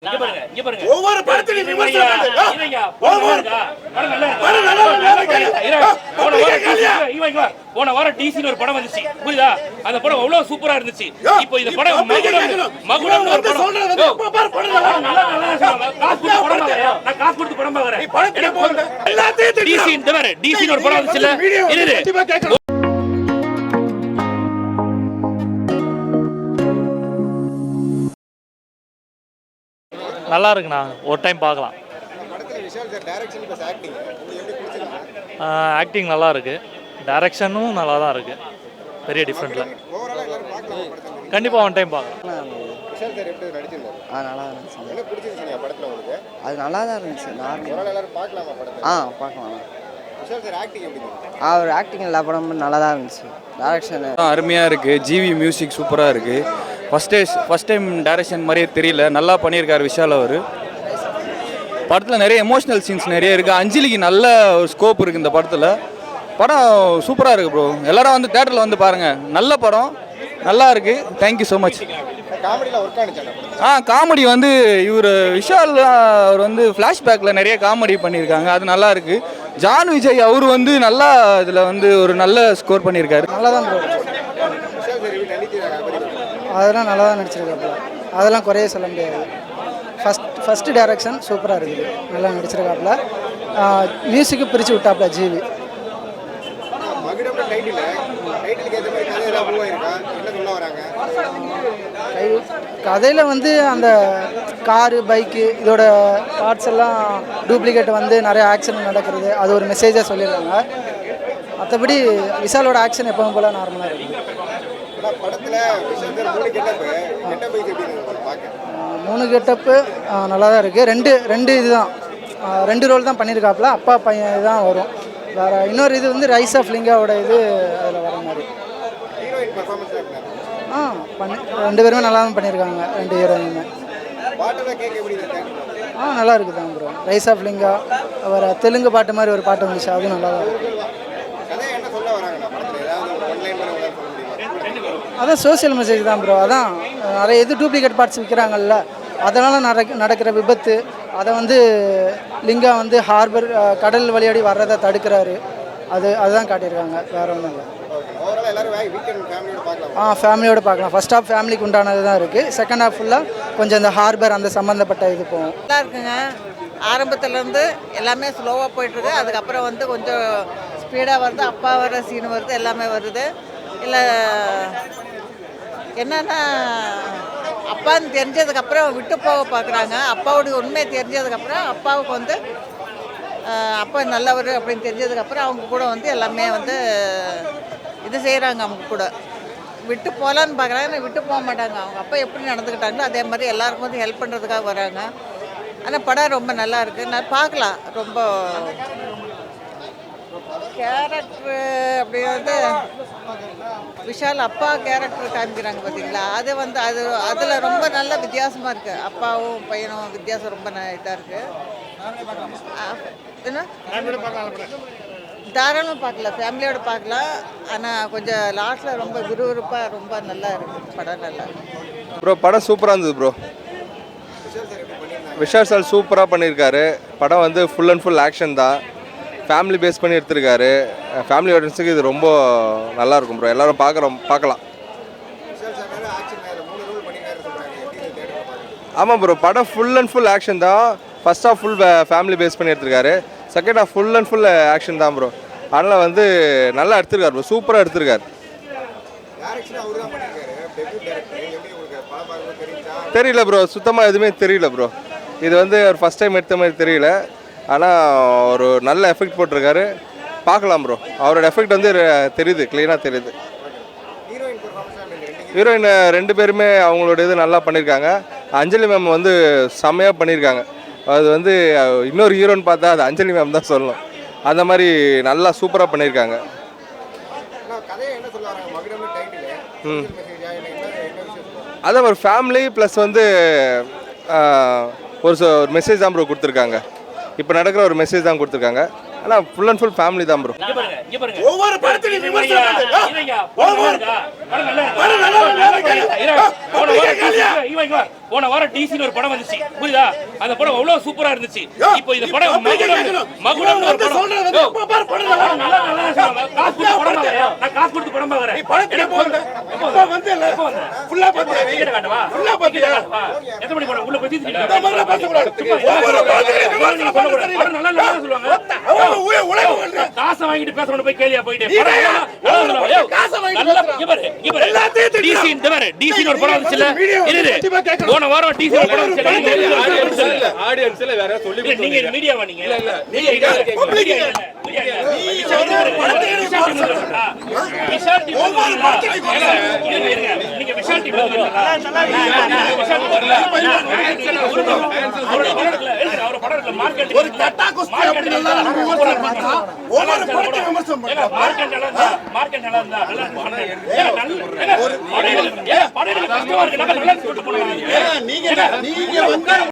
ஒவ்வொரு படத்திலும் போன வாரம் டிசில ஒரு படம் வந்துச்சு புரியுதா? அந்த படம் அவ்வளவு சூப்பரா இருந்துச்சு. இப்போ இந்த படம் மகுடம் ஒரு படம் நான் காசு கொடுத்து படம் பாக்குறேன். டிசி ஒரு படம் வந்துச்சுல. நல்லா இருக்குண்ணா, ஒரு டைம் பார்க்கலாம். ஆக்டிங் நல்லா இருக்கு, டைரக்ஷனும் நல்லா தான் இருக்கு, பெரிய டிஃப்ரெண்ட்ல. கண்டிப்பாக ஒன் டைம் பார்க்கலாம். நல்லா இருந்துச்சு. அது நல்லா தான் இருந்துச்சு. பார்க்கலாம். அவர் ஆக்டிங் எல்லா படமும் நல்லா தான் இருந்துச்சு. டைரக்ஷன் அருமையாக இருக்குது. ஜிவி மியூசிக் சூப்பராக இருக்குது. ஃபஸ்ட் டைம் டைரக்ஷன் மாதிரியே தெரியல, நல்லா பண்ணியிருக்காரு விஷால். அவர் படத்தில் நிறைய எமோஷ்னல் சீன்ஸ் நிறைய இருக்குது. அஞ்சலிக்கு நல்ல ஒரு ஸ்கோப் இருக்குது இந்த படத்தில். படம் சூப்பராக இருக்குது ப்ரோ. எல்லாரும் வந்து தேட்டரில் வந்து பாருங்கள், நல்ல படம், நல்லா இருக்குது. Thank you so much. காமெடி வந்து இவர் விஷால் அவர் வந்து ஃப்ளாஷ்பேக்கில் நிறைய காமெடி பண்ணியிருக்காங்க, அது நல்லா இருக்குது. ஜான் விஜய் அவர் வந்து நல்லா இதில் வந்து ஒரு நல்ல ஸ்கோர் பண்ணியிருக்காரு. நல்லா தான் ப்ரோ, அதெல்லாம் நல்லா தான் நடிச்சிருக்காப்புல, அதெல்லாம் குறைய சொல்ல முடியாது. ஃபஸ்ட்டு டைரக்ஷன் சூப்பராக இருக்குது, நல்லா நடிச்சிருக்காப்புல. மியூசிக்கு பிரித்து விட்டாப்புல ஜிவி. கதையில் வந்து அந்த காரு பைக்கு இதோட பார்ட்ஸ் எல்லாம் டூப்ளிகேட் வந்து நிறைய ஆக்சிடென்ட் நடக்கிறது, அது ஒரு மெசேஜாக சொல்லிடுறாங்க. மற்றபடி விஷாலோட ஆக்ஷன் எப்பவும் போல் நார்மலாக இருக்குது. மூணு கெட்டப்பு நல்லா தான் இருக்குது. ரெண்டு இதுதான், ரெண்டு ரோல் தான் பண்ணியிருக்காப்புல. அப்பா பையன் தான் வரும். வேறு இன்னொரு இது வந்து ரைஸ் ஆஃப் லிங்காவோட இது அதில் வர மாதிரி. ரெண்டு பேருமே நல்லா தான் பண்ணியிருக்காங்க, ரெண்டு ஹீரோயினுமே. நல்லா இருக்குது தான் ப்ரோ. ரைஸ் ஆஃப் லிங்கா அவர் தெலுங்கு பாட்டு மாதிரி ஒரு பாட்டு வந்துச்சு, அதுவும் நல்லா தான் இருக்குது. அதான் சோசியல் மெசேஜ் தான் ப்ரோ. அதான் நிறைய இது டூப்ளிகேட் பார்ட்ஸ் விற்கிறாங்கல்ல, அதனால் நடக்கிற விபத்து, அதை வந்து லிங்கா வந்து ஹார்பர் கடல் வழியாடி வர்றதை தடுக்கிறாரு, அதுதான் காட்டியிருக்காங்க, வேறு ஒன்றும் இல்லை. ஃபேமிலியோடு பார்க்கலாம். ஃபர்ஸ்ட் ஹாஃப் ஃபேமிலிக்கு உண்டானது தான் இருக்குது. செகண்ட் ஹாஃப் ஃபுல்லாக கொஞ்சம் இந்த ஹார்பர் அந்த சம்மந்தப்பட்ட இது போகும். நல்லா இருக்குங்க. ஆரம்பத்துலேருந்து எல்லாமே ஸ்லோவாக போயிட்டுருக்கு, அதுக்கப்புறம் வந்து கொஞ்சம் ஸ்பீடாக வருது, அப்பா வர சீன் வருது, எல்லாமே வருது. இல்லை என்னென்னா அப்பான்னு தெரிஞ்சதுக்கப்புறம் விட்டு போக பார்க்குறாங்க. அப்பாவுடைய உண்மையை தெரிஞ்சதுக்கப்புறம் அப்பாவுக்கு வந்து அப்பா நல்லவர் அப்படின்னு தெரிஞ்சதுக்கப்புறம் அவங்க கூட வந்து எல்லாமே வந்து இது செய்கிறாங்க. அவங்க கூட விட்டு போகலான்னு பார்க்குறாங்க, விட்டு போக மாட்டாங்க. அவங்க அப்பா எப்படி நடந்துக்கிட்டாங்களோ அதே மாதிரி எல்லாருக்கும் வந்து ஹெல்ப் பண்ணுறதுக்காக வராங்க. ஆனால் படம் ரொம்ப நல்லா இருக்குது, நான் பார்க்கலாம். ரொம்ப கேரக்டரு அப்படி வந்து விஷால் அப்பா கேரக்டர் காமிக்கிறாங்க பார்த்தீங்களா, அது வந்து அதில் ரொம்ப நல்ல வித்தியாசமாக இருக்குது. அப்பாவும் பையனும் வித்தியாசம் ரொம்ப இதாக இருக்குது. என்ன தாராளமாக பார்க்கலாம், ஃபேமிலியோடு பார்க்கலாம். ஆனால் கொஞ்சம் லாஸ்ட்டில் ரொம்ப விறுவிறுப்பாக ரொம்ப நல்லா இருக்குது படம். நல்லா ப்ரோ, படம் சூப்பராக இருந்தது ப்ரோ. விஷால் சார் சூப்பராக பண்ணியிருக்காரு. படம் வந்து ஃபுல் அண்ட் ஃபுல் ஆக்ஷன் தான், ஃபேமிலி பேஸ் பண்ணி எடுத்திருக்காரு. ஃபேமிலி ஆடியன்ஸுக்கு இது ரொம்ப நல்லாயிருக்கும் ப்ரோ, எல்லோரும் பார்க்கலாம். ஆமாம் ப்ரோ, படம் ஃபுல் அண்ட் ஃபுல் ஆக்ஷன் தான். First half full family base பண்ணி எடுத்திருக்காரு, second half full and full action தான் ப்ரோ. அதனால் வந்து நல்லா எடுத்திருக்காரு ப்ரோ, சூப்பராக எடுத்திருக்காரு. தெரியல ப்ரோ, சுத்தமாக எதுவுமே தெரியல ப்ரோ. இது வந்து ஒரு ஃபஸ்ட் டைம் எடுத்த மாதிரி தெரியல, ஆனால் ஒரு நல்ல எஃபெக்ட் போட்டிருக்காரு, பார்க்கலாம் ப்ரோ. அவரோட எஃபெக்ட் வந்து தெரியுது, க்ளீனாக தெரியுது. ஹீரோயின் ரெண்டு பேருமே அவங்களோட இது நல்லா பண்ணியிருக்காங்க. அஞ்சலி மேம் வந்து செம்மையாக பண்ணியிருக்காங்க. அது வந்து இன்னொரு ஹீரோன்னு பார்த்தா அது அஞ்சலி மேம் தான் சொல்லணும், அந்த மாதிரி நல்லா சூப்பராக பண்ணியிருக்காங்க. அதான் ஒரு ஃபேமிலி ப்ளஸ் வந்து ஒரு மெசேஜ் தான் ப்ரோ கொடுத்துருக்காங்க. இப்போ நடக்கிற ஒரு மெசேஜ் தான் கொடுத்துருக்காங்க. ஆனால் ஃபுல் அண்ட் ஃபுல் ஃபேமிலி தான் ப்ரோ. ஒவ்வொரு படத்திலும் விமர்சனம் போன வாரம் டிசின்னு ஒரு படம் வந்துச்சு புரியுதா அந்த படம் அவ்வளவு சூப்பரா இருந்துச்சு இப்போ இந்த படம் மகுடம் ஒரு படம் நல்லா காசு கொடுத்து படம் பார்க்கறேன் நான் காசு கொடுத்து படம் பார்க்கறேன் வந்து ஃபுல்லா பாத்தியா காட்டவா ஃபுல்லா பாத்தியா எத்தனை மணி படம் உள்ள போய் இந்த மாதிரி பேச கூடாது படம் நல்லா நல்லா சொல்லுவாங்க காசை வாங்கிட்டு பேசணும் போய் கேளியா போயிட்டு டிசி ஒரு படம் வந்துச்சுல போன வாரம் டிசி ஒரு படம் வந்துச்சு ஆடியன்ஸ்ல வேற சொல்லி நீங்க மீடியாவா நீங்க நீங்க விஷால் ஒரு கட்டா குஸ்தி அப்படி நல்லா பார்த்தா ஒவ்வொரு படத்தை விமர்சனம் பண்றாங்க மார்க்கெட் நல்லா இருந்தா நல்லா நீங்க வந்து